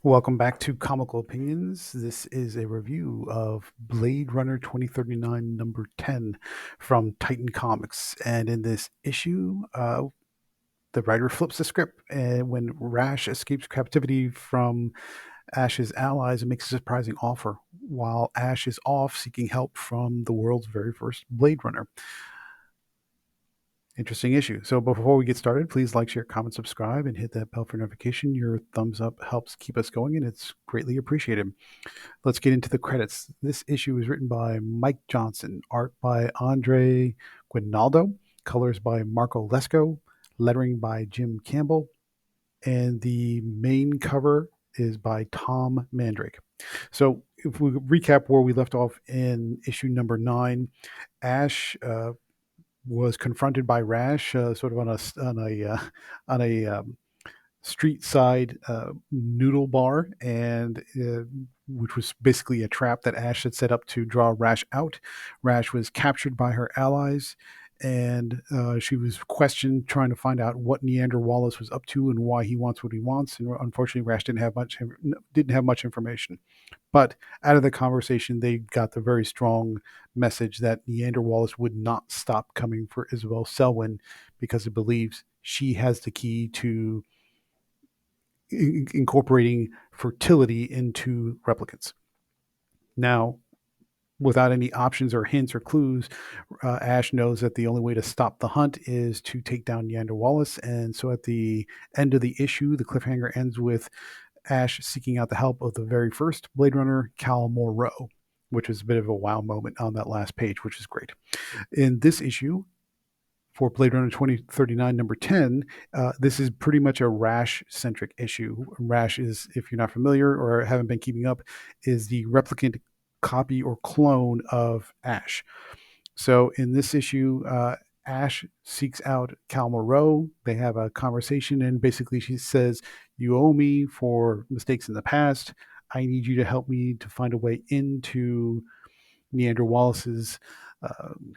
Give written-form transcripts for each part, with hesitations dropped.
Welcome back to Comical Opinions. This is a review of Blade Runner 2039 number 10 from Titan Comics. And in this issue, the writer flips the script, and when Rash escapes captivity from Ash's allies and makes a surprising offer, while Ash is off seeking help from the world's very first Blade Runner. Interesting issue. So before we get started, please like, share, comment, subscribe, and hit that bell for notification. Your thumbs up helps keep us going, and it's greatly appreciated. Let's get into the credits. This issue is written by Mike Johnson, art by Andre Guinaldo, colors by Marco Lesko, lettering by Jim Campbell, and the main cover is by Tom Mandrake. So if we recap where we left off in issue number 9, Ash was confronted by Rash, sort of on a street side noodle bar, and which was basically a trap that Ash had set up to draw Rash out. Rash was captured by her allies, and she was questioned, trying to find out what Neander Wallace was up to and why he wants what he wants. And unfortunately, Rash didn't have much information. But out of the conversation, they got the very strong message that Neander Wallace would not stop coming for Isabel Selwyn because it believes she has the key to incorporating fertility into replicants. Now, without any options or hints or clues, Ash knows that the only way to stop the hunt is to take down Neander Wallace. And so at the end of the issue, the cliffhanger ends with Ash seeking out the help of the very first Blade Runner, Cal Moreau, which is a bit of a wow moment on that last page, which is great. In this issue, for Blade Runner 2039 number 10, this is pretty much a Rash-centric issue. Rash is, if you're not familiar or haven't been keeping up, is the replicant copy or clone of Ash. So in this issue, Ash seeks out Cal Moreau. They have a conversation, and basically she says, "You owe me for mistakes in the past. I need you to help me to find a way into Neander Wallace's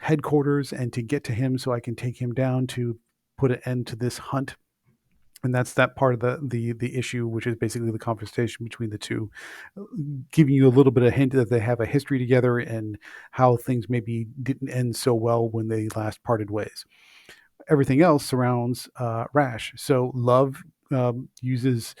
headquarters and to get to him so I can take him down to put an end to this hunt." And that's that part of the issue, which is basically the conversation between the two, giving you a little bit of hint that they have a history together and how things maybe didn't end so well when they last parted ways. Everything else surrounds Rash. So Love uses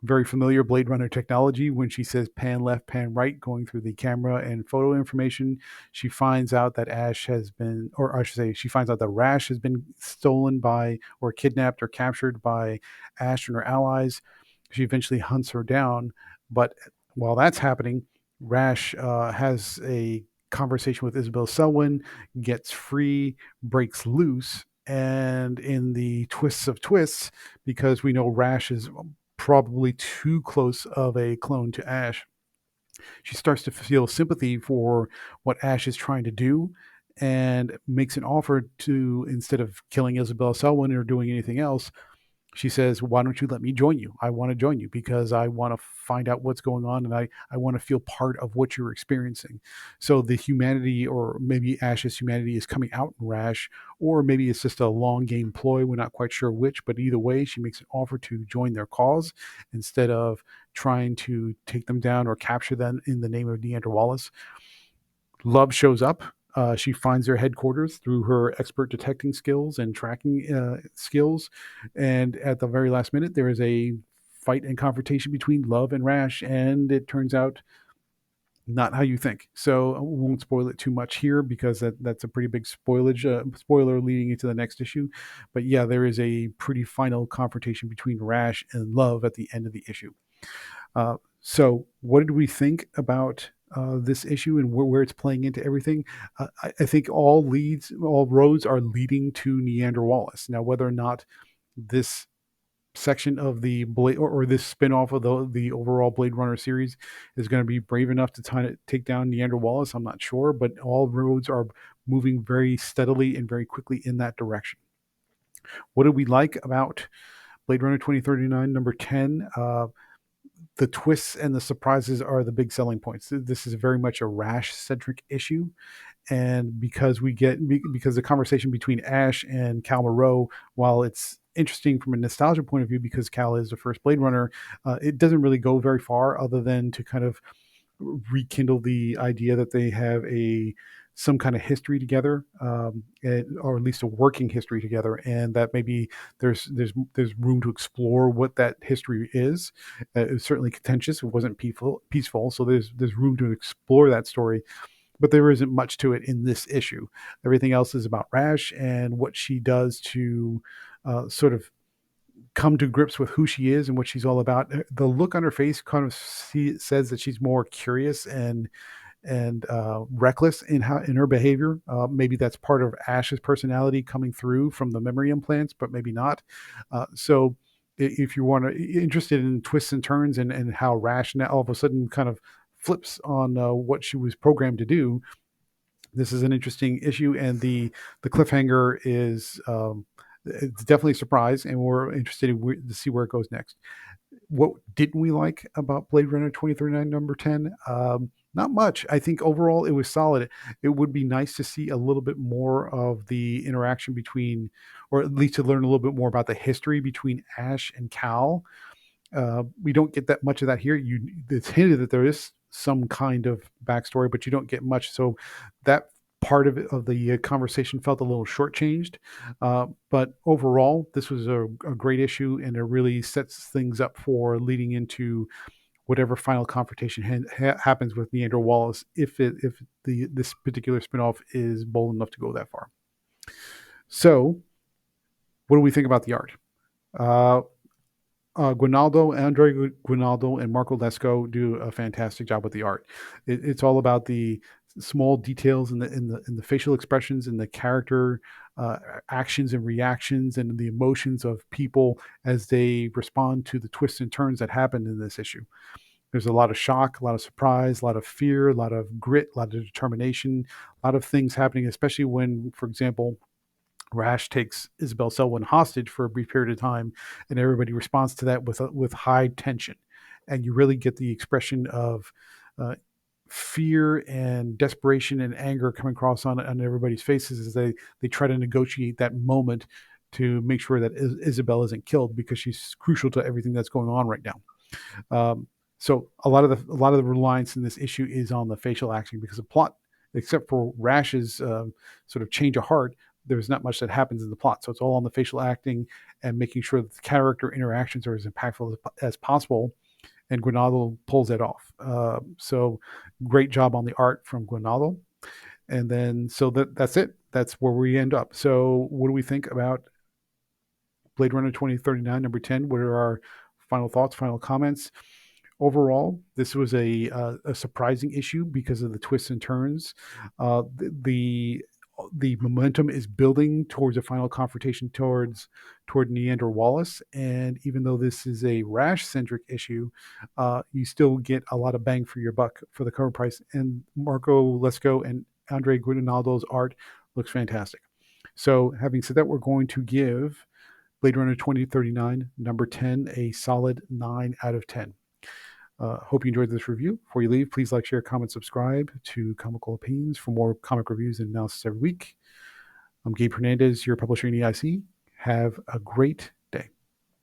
very familiar Blade Runner technology when she says pan left, pan right, going through the camera and photo information. She finds out that Ash has been, or I should say, she finds out that Rash has been stolen by, or kidnapped, or captured by Ash and her allies. She eventually hunts her down. But while that's happening, Rash has a conversation with Isabel Selwyn, gets free, breaks loose. And in the twists of twists, because we know Rash is probably too close of a clone to Ash, she starts to feel sympathy for what Ash is trying to do and makes an offer to, instead of killing Isabel Selwyn or doing anything else, she says, "Why don't you let me join you? I want to join you because I want to find out what's going on, and I want to feel part of what you're experiencing." So the humanity, or maybe Ash's humanity, is coming out in Rash, or maybe it's just a long game ploy. We're not quite sure which, but either way, she makes an offer to join their cause instead of trying to take them down or capture them in the name of Neander Wallace. Love shows up. She finds their headquarters through her expert detecting skills and tracking skills. And at the very last minute, there is a fight and confrontation between Love and Rash, and it turns out not how you think. So I won't spoil it too much here because that's a pretty big spoiler leading into the next issue. But yeah, there is a pretty final confrontation between Rash and Love at the end of the issue. So what did we think about this issue and where it's playing into everything? I think all roads are leading to Neander Wallace. Now, whether or not this section of the Blade, or this spin-off of the overall Blade Runner series is going to be brave enough to take down Neander Wallace, I'm not sure, but all roads are moving very steadily and very quickly in that direction. What did we like about Blade Runner 2039 number 10? The twists and the surprises are the big selling points. This is very much a Rash-centric issue, And because because the conversation between Ash and Cal Moreau, while it's interesting from a nostalgia point of view because Cal is the first Blade Runner, it doesn't really go very far other than to kind of rekindle the idea that they have some kind of history together, or at least a working history together, and that maybe there's room to explore what that history is. It was certainly contentious. It wasn't peaceful. So there's room to explore that story, but there isn't much to it in this issue. Everything else is about Rash and what she does to sort of come to grips with who she is and what she's all about. The look on her face kind of says that she's more curious and reckless in her behavior. Maybe that's part of Ash's personality coming through from the memory implants, but maybe not. So if you want to interested in twists and turns and how Rash now all of a sudden kind of flips on what she was programmed to do, this is an interesting issue, and the cliffhanger is it's definitely a surprise, and we're interested to see where it goes next. What didn't we like about Blade Runner 2039 number 10? Not much. I think overall it was solid. It would be nice to see a little bit more of the interaction between, or at least to learn a little bit more about the history between Ash and Cal. We don't get that much of that here. It's hinted that there is some kind of backstory, but you don't get much. So that part of the conversation felt a little shortchanged. But overall, this was a great issue, and it really sets things up for leading into whatever final confrontation happens with Neander Wallace, if this particular spinoff is bold enough to go that far. So, what do we think about the art? Andre Guinaldo and Marco Lesko do a fantastic job with the art. It's all about the small details in the facial expressions and the character actions and reactions and the emotions of people as they respond to the twists and turns that happen in this issue. There's a lot of shock, a lot of surprise, a lot of fear, a lot of grit, a lot of determination, a lot of things happening, especially when, for example, Rash takes Isabel Selwyn hostage for a brief period of time, and everybody responds to that with high tension, and you really get the expression of fear and desperation and anger coming across on everybody's faces as they try to negotiate that moment to make sure that Isabel isn't killed, because she's crucial to everything that's going on right now. So a lot of the reliance in this issue is on the facial acting, because the plot, except for Rash's sort of change of heart, there's not much that happens in the plot. So it's all on the facial acting and making sure that the character interactions are as impactful as possible. And Guinaldo pulls that off. So great job on the art from Guinaldo. And then, so that's it. That's where we end up. So what do we think about Blade Runner 2039, number 10? What are our final thoughts, final comments? Overall, this was a surprising issue because of the twists and turns. The momentum is building towards a final confrontation toward Neander Wallace, and even though this is a Rash-centric issue, you still get a lot of bang for your buck for the cover price. And Marco Lesko and Andre Guinaldo's art looks fantastic. So, having said that, we're going to give Blade Runner 2039 number 10 a solid 9 out of 10. Hope you enjoyed this review. Before you leave, please like, share, comment, subscribe to Comical Opinions for more comic reviews and analysis every week. I'm Gabe Hernandez, your publisher in EIC. Have a great